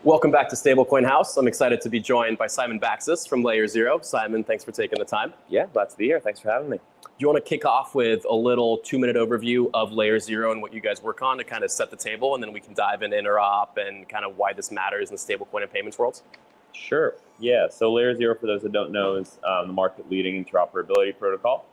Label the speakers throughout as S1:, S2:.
S1: Welcome back to Stablecoin House. I'm excited to be joined by Simon Baksys from LayerZero. Simon, thanks for taking the time.
S2: Yeah, glad to be here. Thanks for having me.
S1: Do you want to kick off with a little 2-minute overview of LayerZero and what you guys work on to kind of set the table, and then we can dive into interop and kind of why this matters in the stablecoin and payments worlds?
S2: Sure. Yeah. So LayerZero, for those that don't know, is the market-leading interoperability protocol.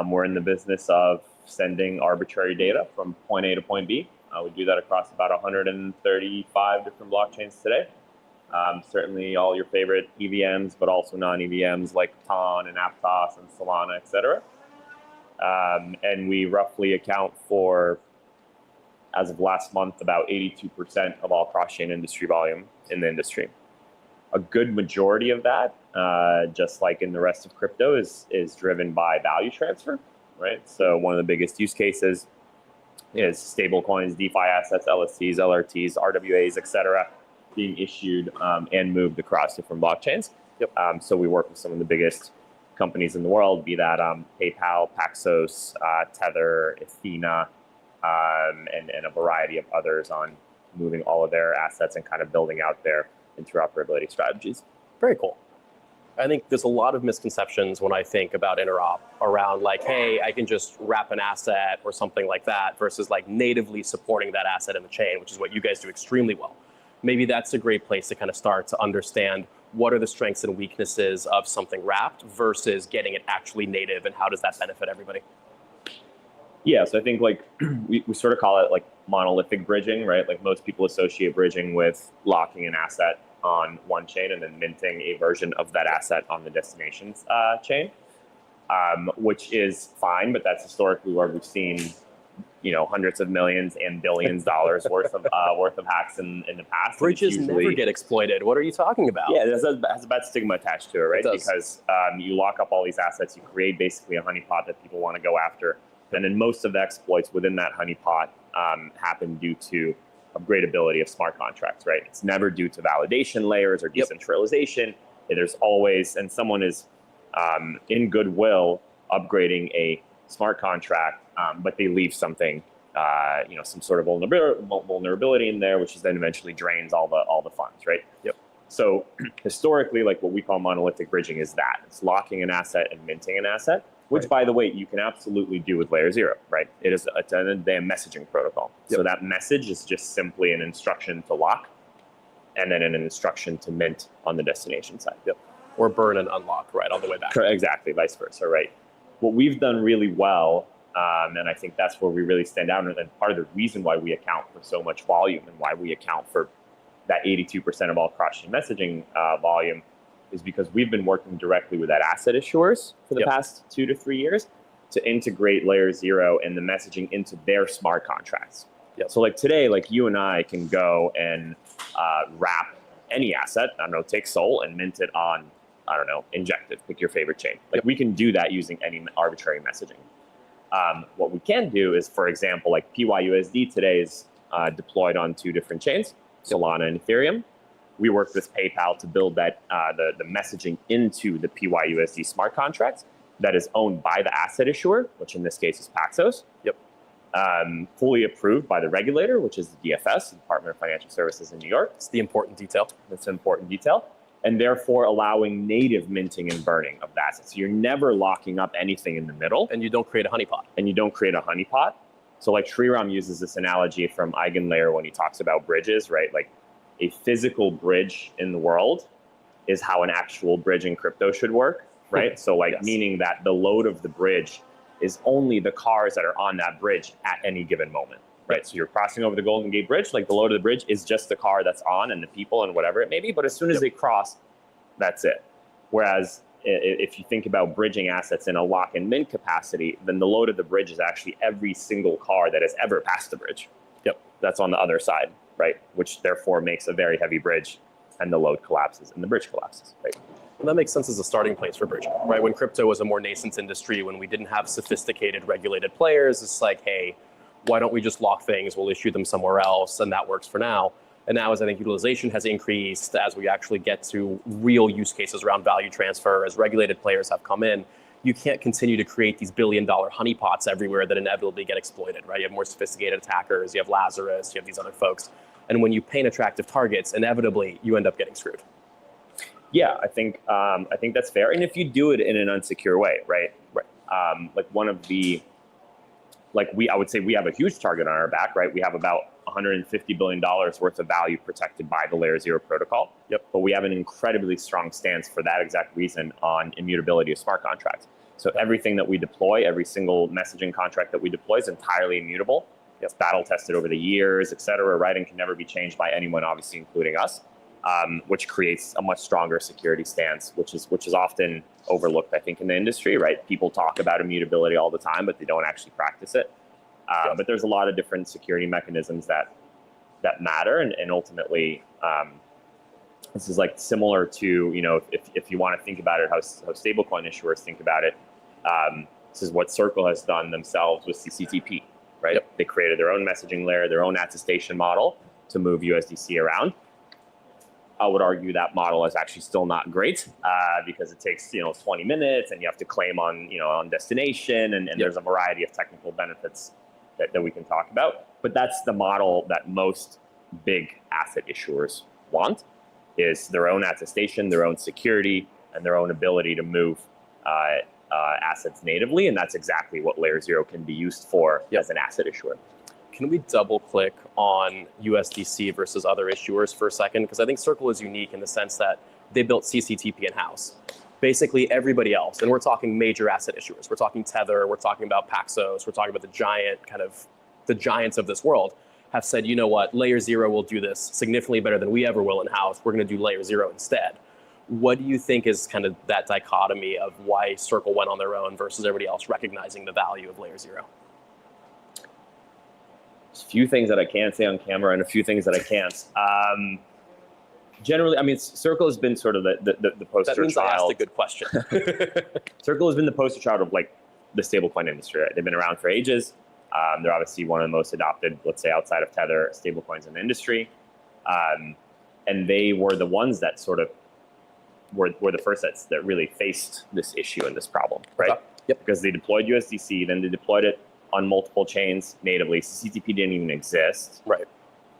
S2: We're in the business of sending arbitrary data from point A to point B. We do that across about 135 different blockchains today. Certainly all your favorite EVMs, but also non-EVMs like Ton and Aptos and Solana, et cetera. And we roughly account for, as of last month, about 82% of all cross-chain industry volume in the industry. A good majority of that, just like in the rest of crypto, is driven by value transfer, right? So one of the biggest use cases is stablecoins, DeFi assets, LSTs, LRTs, RWAs, et cetera, being issued and moved across different blockchains.
S1: Yep.
S2: So we work with some of the biggest companies in the world, be that PayPal, Baksys, Tether, Athena, and a variety of others on moving all of their assets and kind of building out their interoperability strategies.
S1: Very cool. I think there's a lot of misconceptions when I think about interop around like, hey, I can just wrap an asset or something like that versus like natively supporting that asset in the chain, which is what you guys do extremely well. Maybe that's a great place to kind of start to understand what are the strengths and weaknesses of something wrapped versus getting it actually native, and how does that benefit everybody?
S2: Yeah, so I think like we sort of call it like monolithic bridging, right? Like most people associate bridging with locking an asset on one chain and then minting a version of that asset on the destinations chain, which is fine, but that's historically where we've seen, hundreds of millions and billions dollars worth of hacks in the past.
S1: Bridges never get exploited. What are you talking about?
S2: Yeah, it has a bad stigma attached to it, right? Because you lock up all these assets, you create basically a honeypot that people want to go after. And then most of the exploits within that honeypot happen due to upgradability of smart contracts, right? It's never due to validation layers or decentralization. There's always, and someone is in goodwill upgrading a smart contract, but they leave something, some sort of vulnerability in there, which is then eventually drains all the funds, right?
S1: Yep. So
S2: historically, like what we call monolithic bridging is that it's locking an asset and minting an asset, which, by the way, you can absolutely do with LayerZero, right? It's a damn messaging protocol. Yep. So that message is just simply an instruction to lock and then an instruction to mint on the destination side.
S1: Yep. Or burn and unlock, right, all the way back.
S2: Exactly, vice versa, right? What we've done really well, and I think that's where we really stand out, and part of the reason why we account for so much volume and why we account for that 82% of all cross-chain messaging volume, is because we've been working directly with that asset issuers for the past 2 to 3 years to integrate LayerZero and the messaging into their smart contracts.
S1: Yep.
S2: So like today, like you and I can go and wrap any asset, I don't know, take Sol and mint it on, I don't know, Injective, pick your favorite chain. Like we can do that using any arbitrary messaging. What we can do is, for example, like PYUSD today is deployed on 2 different chains, Solana and Ethereum. We worked with PayPal to build that the messaging into the PYUSD smart contracts that is owned by the asset issuer, which in this case is Paxos.
S1: Yep.
S2: Fully approved by the regulator, which is the DFS, the Department of Financial Services in New York.
S1: It's the important detail.
S2: That's an important detail. And therefore allowing native minting and burning of the assets. So you're never locking up anything in the middle.
S1: And you don't create a
S2: honeypot. So like Sriram uses this analogy from EigenLayer when he talks about bridges, right? Like a physical bridge in the world is how an actual bridge in crypto should work, right? So like meaning that the load of the bridge is only the cars that are on that bridge at any given moment, right? So you're crossing over the Golden Gate Bridge, like the load of the bridge is just the car that's on and the people and whatever it may be, but as soon as they cross, that's it. Whereas if you think about bridging assets in a lock and mint capacity, then the load of the bridge is actually every single car that has ever passed the bridge.
S1: Yep.
S2: That's on the other side, right? Which therefore makes a very heavy bridge, and the load collapses and the bridge collapses, right?
S1: And that makes sense as a starting place for bridging, right? When crypto was a more nascent industry, when we didn't have sophisticated regulated players, it's like, hey, why don't we just lock things? We'll issue them somewhere else, and that works for now. And now as I think utilization has increased, as we actually get to real use cases around value transfer, as regulated players have come in, you can't continue to create these billion-dollar honeypots everywhere that inevitably get exploited, right? You have more sophisticated attackers, you have Lazarus, you have these other folks. And when you paint attractive targets, inevitably you end up getting screwed.
S2: Yeah, I think that's fair. And if you do it in an unsecure way, right? Like one of the, I would say we have a huge target on our back, right? We have about $150 billion worth of value protected by the LayerZero protocol.
S1: Yep.
S2: But we have an incredibly strong stance for that exact reason on immutability of smart contracts. So everything that we deploy, every single messaging contract that we deploy is entirely immutable. It's battle tested over the years, et cetera, right? And can never be changed by anyone, obviously, including us, which creates a much stronger security stance, which is often overlooked, I think, in the industry, right? People talk about immutability all the time, but they don't actually practice it. But there's a lot of different security mechanisms that matter, and ultimately, this is like similar to, you know, if you want to think about it, how stablecoin issuers think about it. This is what Circle has done themselves with CCTP, right? Yep. They created their own messaging layer, their own attestation model to move USDC around. I would argue that model is actually still not great because it takes 20 minutes, and you have to claim on destination, and there's a variety of technical benefits that we can talk about. But that's the model that most big asset issuers want, is their own attestation, their own security, and their own ability to move assets natively. And that's exactly what LayerZero can be used for as an asset issuer.
S1: Can we double click on USDC versus other issuers for a second? Because I think Circle is unique in the sense that they built CCTP in-house. Basically everybody else, and we're talking major asset issuers, we're talking Tether, we're talking about Baksys, we're talking about the giants of this world, have said, you know what, LayerZero will do this significantly better than we ever will in-house. We're going to do LayerZero instead. What do you think is kind of that dichotomy of why Circle went on their own versus everybody else recognizing the value of LayerZero?
S2: There's a few things that I can say on camera and a few things that I can't. Generally, I mean, Circle has been sort of the poster child.
S1: That means I asked a good question.
S2: Circle has been the poster child of like the stablecoin industry. Right? They've been around for ages. They're obviously one of the most adopted, let's say, outside of Tether, stablecoins in the industry. And they were the ones that sort of were the first sets that really faced this issue and this problem, right?
S1: Yep.
S2: Because they deployed USDC, then they deployed it on multiple chains natively. CCTP didn't even exist.
S1: Right.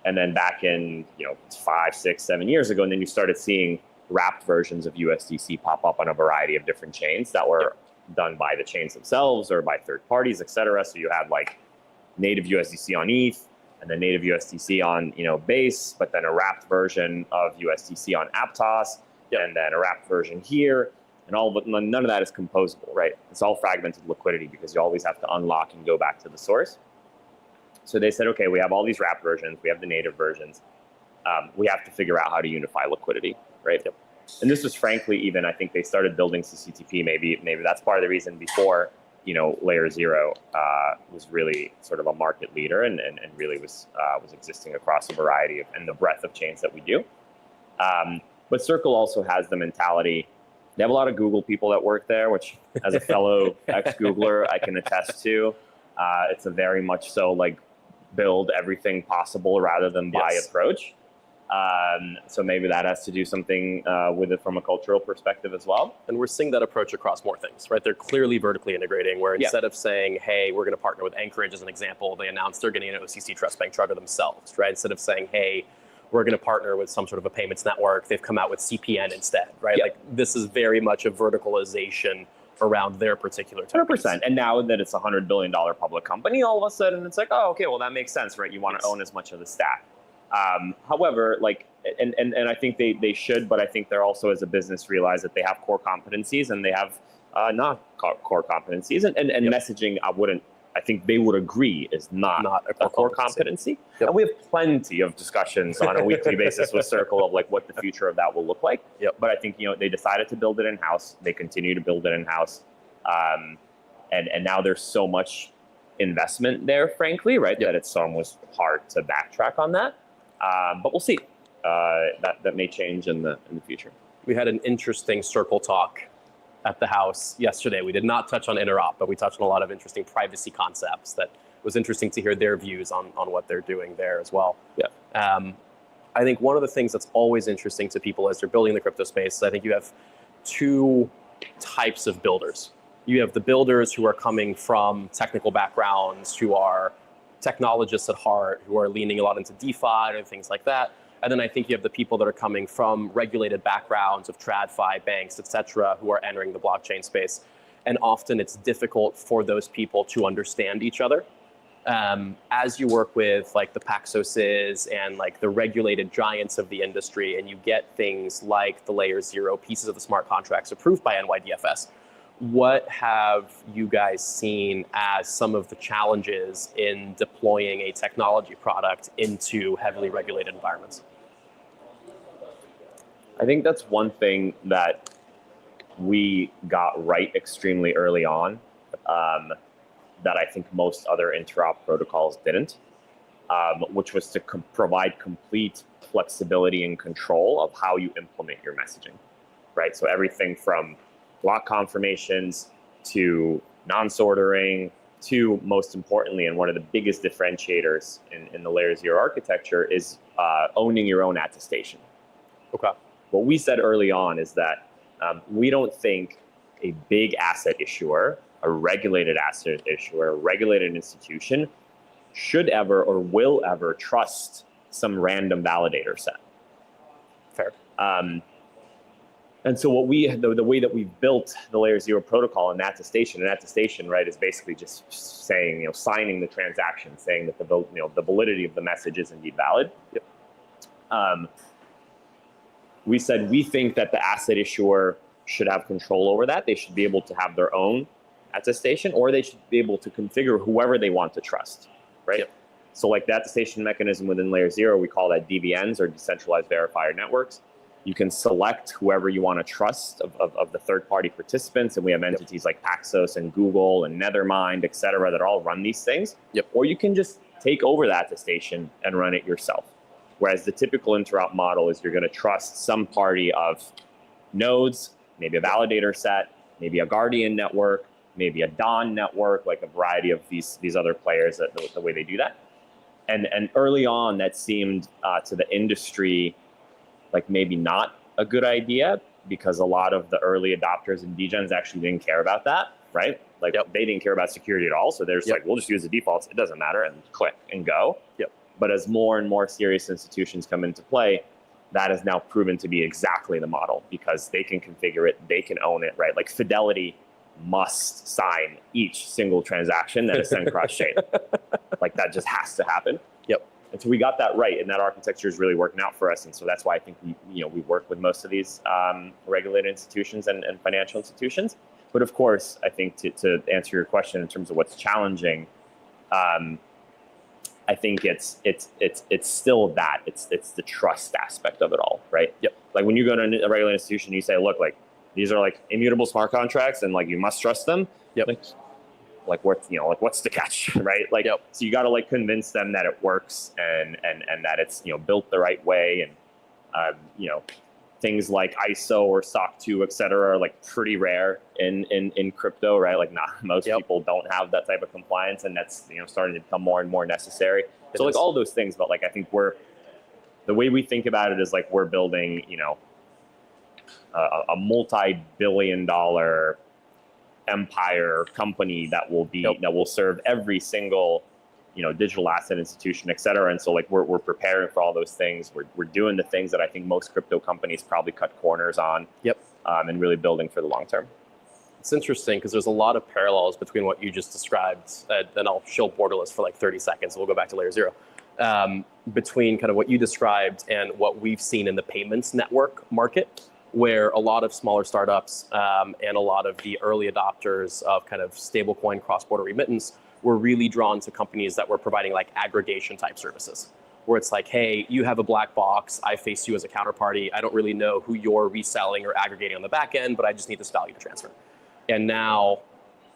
S2: And then back in 5, 6, 7 years ago, and then you started seeing wrapped versions of USDC pop up on a variety of different chains that were done by the chains themselves or by third parties, et cetera. So you had like native USDC on ETH, and then native USDC on Base, but then a wrapped version of USDC on Aptos, and then a wrapped version here, and all of it. None of that is composable, right? It's all fragmented liquidity because you always have to unlock and go back to the source. So they said, okay, we have all these wrapped versions, we have the native versions. We have to figure out how to unify liquidity, right? Yep. And this was frankly, even I think they started building CCTP. Maybe that's part of the reason before LayerZero was really sort of a market leader and really was existing across a variety of and the breadth of chains that we do. But Circle also has the mentality. They have a lot of Google people that work there, which as a fellow ex-Googler, I can attest to. It's a very much so like build everything possible rather than buy approach. So maybe that has to do something with it from a cultural perspective as well.
S1: And we're seeing that approach across more things, right? They're clearly vertically integrating, where instead of saying, hey, we're going to partner with Anchorage as an example, they announced they're getting an OCC Trust Bank charter themselves, right? Instead of saying, hey, we're going to partner with some sort of a payments network, they've come out with CPN instead, right? Like this is very much a verticalization around their particular targets.
S2: 100%. And now that it's a $100 billion public company, all of a sudden it's like, oh, okay, well, that makes sense, right? You want to own as much of the stack. However, like, and I think they should, but I think they're also as a business realize that they have core competencies and they have not core competencies. And messaging, I think they would agree is not a core competency. Yep. And we have plenty of discussions on a weekly basis with Circle of like what the future of that will look like.
S1: Yep.
S2: But I think, they decided to build it in-house. They continue to build it in-house. And now there's so much investment there, frankly, right? That it's almost hard to backtrack on that. But we'll see. That may change in the future.
S1: We had an interesting Circle talk at the house yesterday. We did not touch on interop, but we touched on a lot of interesting privacy concepts that was interesting to hear their views on what they're doing there as well. Yeah. I think one of the things that's always interesting to people as they're building the crypto space, I think you have two types of builders. You have the builders who are coming from technical backgrounds, who are technologists at heart who are leaning a lot into DeFi and things like that. And then I think you have the people that are coming from regulated backgrounds of TradFi, banks, et cetera, who are entering the blockchain space. And often it's difficult for those people to understand each other. As you work with like the Baksys and like the regulated giants of the industry, and you get things like the LayerZero pieces of the smart contracts approved by NYDFS, what have you guys seen as some of the challenges in deploying a technology product into heavily regulated environments?
S2: I think that's one thing that we got right extremely early on, that I think most other interop protocols didn't, which was to provide complete flexibility and control of how you implement your messaging, right? So everything from block confirmations to nonce ordering to, most importantly, and one of the biggest differentiators in the LayerZero architecture is owning your own attestation.
S1: Okay.
S2: What we said early on is that we don't think a big asset issuer, a regulated asset issuer, a regulated institution should ever or will ever trust some random validator set.
S1: Fair.
S2: And so what the way that we've built the LayerZero protocol and attestation, right, is basically just saying, signing the transaction, saying that the validity of the message is indeed valid.
S1: Yep.
S2: We said we think that the asset issuer should have control over that. They should be able to have their own attestation, or they should be able to configure whoever they want to trust, right?
S1: Yep.
S2: So like the attestation mechanism within LayerZero, we call that DVNs, or decentralized verifier networks. You can select whoever you want to trust of the third-party participants, and we have entities like Baksys and Google and Nethermind, et cetera, that all run these things.
S1: Yep.
S2: Or you can just take over the attestation and run it yourself. Whereas the typical interop model is you're going to trust some party of nodes, maybe a validator set, maybe a guardian network, maybe a Dawn network, like a variety of these other players, the way they do that. And early on, that seemed to the industry like maybe not a good idea, because a lot of the early adopters and degens actually didn't care about that, right? Like they didn't care about security at all. So they're just like, we'll just use the defaults. It doesn't matter, and click and go.
S1: Yep.
S2: But as more and more serious institutions come into play, that is now proven to be exactly the model, because they can configure it, they can own it, right? Like Fidelity must sign each single transaction that is sent cross chain. Like that just has to happen.
S1: Yep.
S2: And so we got that right, and that architecture is really working out for us. And so that's why I think we work with most of these regulated institutions and financial institutions. But of course, I think to answer your question in terms of what's challenging, I think it's still that it's the trust aspect of it all, right?
S1: Yep.
S2: Like when you go to a regulated institution, you say, look, like these are like immutable smart contracts, and like you must trust them.
S1: Yep.
S2: Like what's the catch, right? Like, so you got to like convince them that it works and that it's built the right way, and things like ISO or SOC 2, et cetera, are like pretty rare in crypto, right? Like most people don't have that type of compliance, and that's starting to become more and more necessary. So like all those things, but like I think the way we think about it is like we're building a multi-billion-dollar empire company that will serve every single digital asset institution, et cetera. And so like we're preparing for all those things. We're doing the things that I think most crypto companies probably cut corners on.
S1: Yep.
S2: And really building for the long term.
S1: It's interesting because there's a lot of parallels between what you just described, and I'll shill Borderless for like 30 seconds. We'll go back to LayerZero. Between kind of what you described and what we've seen in the payments network market, where a lot of smaller startups and a lot of the early adopters of kind of stablecoin cross-border remittance were really drawn to companies that were providing like aggregation type services, where it's like, hey, you have a black box, I face you as a counterparty, I don't really know who you're reselling or aggregating on the back end, but I just need this value to transfer. And now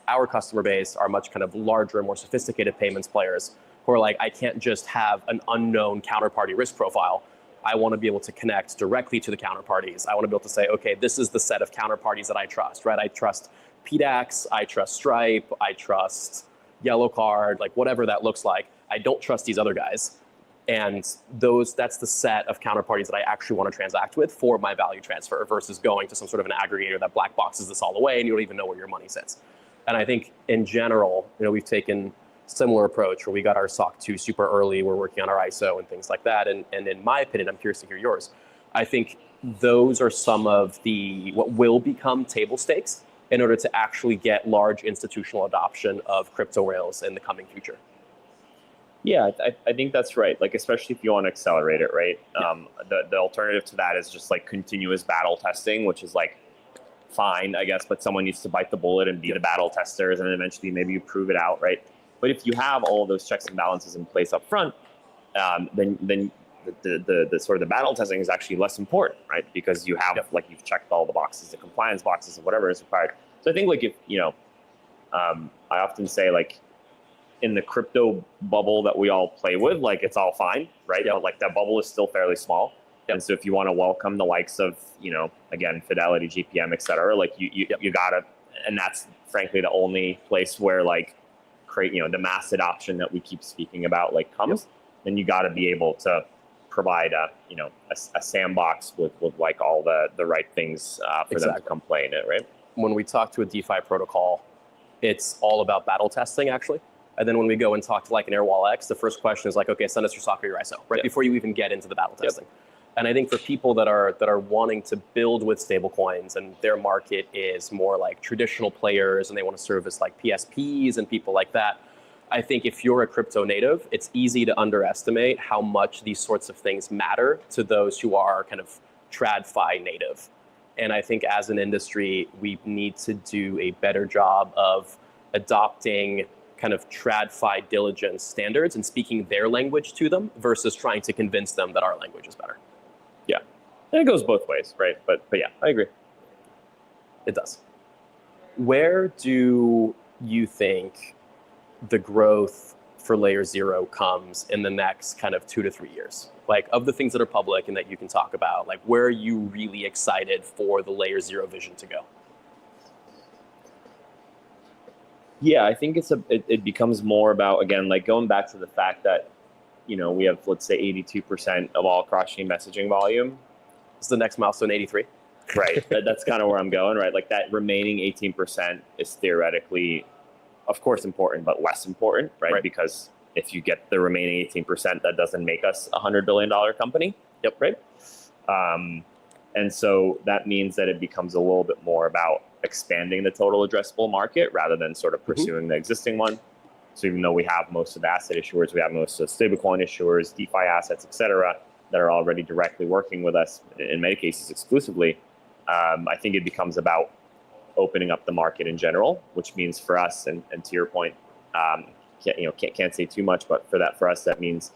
S1: our customer base are much kind of larger and more sophisticated payments players who are like, I can't just have an unknown counterparty risk profile. I want to be able to connect directly to the counterparties. I want to be able to say, okay, this is the set of counterparties that I trust, right? I trust PDAX, I trust Stripe, I trust Yellow Card, like whatever that looks like. I don't trust these other guys. And that's the set of counterparties that I actually want to transact with for my value transfer, versus going to some sort of an aggregator that black boxes this all away and you don't even know where your money sits. And I think in general, we've taken similar approach where we got our SOC 2 super early. We're working on our ISO and things like that. And in my opinion, I'm curious to hear yours. I think those are some of what will become table stakes in order to actually get large institutional adoption of crypto rails in the coming future.
S2: Yeah, I think that's right. Like, especially if you want to accelerate it, right? The alternative to that is just like continuous battle testing, which is like fine, I guess, but someone needs to bite the bullet and be the battle testers, and then eventually maybe you prove it out, right? But if you have all of those checks and balances in place up front, then the sort of the battle testing is actually less important, right? Because you have like you've checked all the boxes, the compliance boxes, and whatever is required. So I think like if I often say like in the crypto bubble that we all play with, like it's all fine, right? But like that bubble is still fairly small. And so if you want to welcome the likes of, again, Fidelity, GPM, et cetera, like you gotta, and that's frankly the only place where like the mass adoption that we keep speaking about like comes, then you gotta be able to provide a sandbox with like all the right things for them to come play in it, right?
S1: When we talk to a DeFi protocol, it's all about battle testing actually. And then when we go and talk to like an AirWalleX, the first question is like, okay, send us your SOC or your ISO, right? Before you even get into the battle testing. And I think for people that are wanting to build with stablecoins and their market is more like traditional players and they want to service like PSPs and people like that, I think if you're a crypto native, it's easy to underestimate how much these sorts of things matter to those who are kind of TradFi native. And I think as an industry, we need to do a better job of adopting kind of TradFi diligence standards and speaking their language to them versus trying to convince them that our language is better.
S2: Yeah, and it goes both ways, right? But yeah, I agree.
S1: It does. Where do you think the growth for LayerZero comes in the next kind of 2 to 3 years? Like of the things that are public and that you can talk about, like where are you really excited for the LayerZero vision to go?
S2: Yeah, I think it becomes more about, again, like going back to the fact that, we have, let's say 82% of all cross-chain messaging volume.
S1: Is the next milestone 83?
S2: Right, that's kind of where I'm going, right? Like that remaining 18% is theoretically, of course, important, but less important, right? Because if you get the remaining 18%, that doesn't make us a $100 billion company.
S1: Yep.
S2: Right. And so that means that it becomes a little bit more about expanding the total addressable market rather than sort of pursuing the existing one. So even though we have most of the asset issuers, we have most of the stablecoin issuers, DeFi assets, et cetera, that are already directly working with us, in many cases exclusively, I think it becomes about opening up the market in general, which means for us, and to your point, can't say too much, but for us, that means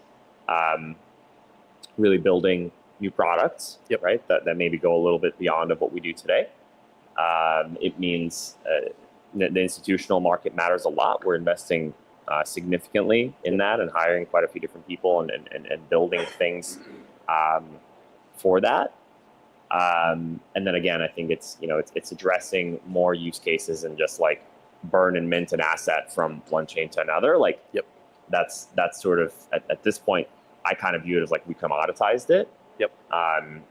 S2: really building new products, right? That maybe go a little bit beyond of what we do today. It means the institutional market matters a lot. We're investing significantly in that and hiring quite a few different people and building things for that. And then again, I think it's addressing more use cases and just like burn and mint an asset from one chain to another. Like, that's sort of at this point, I kind of view it as like we commoditized it.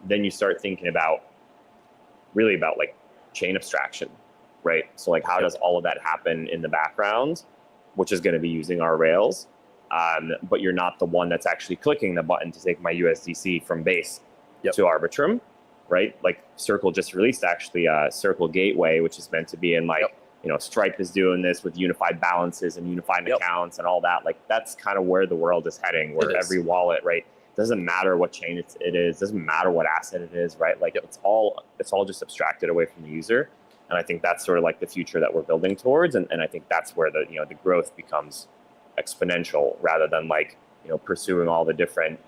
S2: Then you start thinking about like chain abstraction, right? So like how does all of that happen in the background, which is going to be using our rails, but you're not the one that's actually clicking the button to take my USDC from base to Arbitrum, right? Like Circle just released actually a Circle Gateway, which is meant to be in like, Stripe is doing this with unified balances and unified accounts and all that. Like that's kind of where the world is heading, where every wallet, right? Doesn't matter what chain it is, doesn't matter what asset it is, right? Like it's all just abstracted away from the user. And I think that's sort of like the future that we're building towards. And I think that's where the growth becomes exponential rather than like, pursuing all the different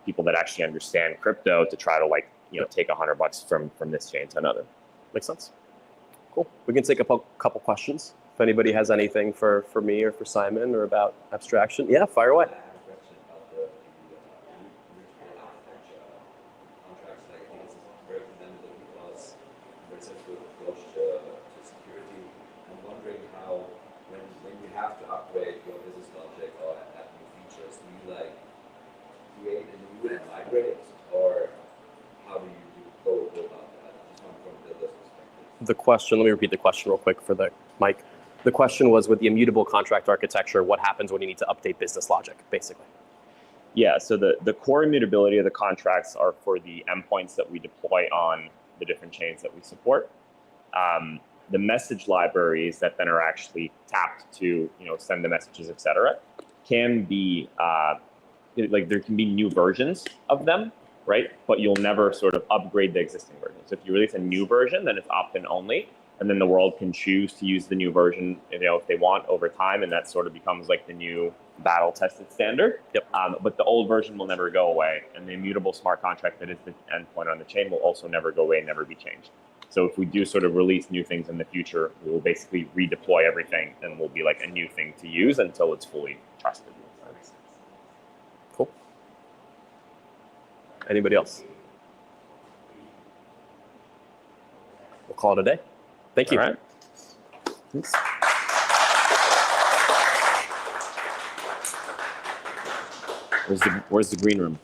S2: people that actually understand crypto to try to like, take $100 from this chain to another.
S1: Makes sense. Cool. We can take a couple questions. If anybody has anything for me or for Simon or about abstraction. Yeah, fire away. The question, let me repeat the question real quick for the mic. The question was, with the immutable contract architecture, what happens when you need to update business logic, basically?
S2: Yeah, so the core immutability of the contracts are for the endpoints that we deploy on the different chains that we support. The message libraries that then are actually tapped to send the messages, et cetera, can be like there can be new versions of them, right? But you'll never sort of upgrade the existing versions. If you release a new version, then it's opt-in only, and then the world can choose to use the new version, if they want over time, and that sort of becomes like the new battle-tested standard.
S1: Yep.
S2: But the old version will never go away, and the immutable smart contract that is the endpoint on the chain will also never go away, never be changed. So if we do sort of release new things in the future, we will basically redeploy everything, and will be like a new thing to use until it's fully trusted.
S1: Cool. Anybody else? We'll call it a day. Thank you.
S2: All right.
S1: Thanks.
S2: Where's the green room?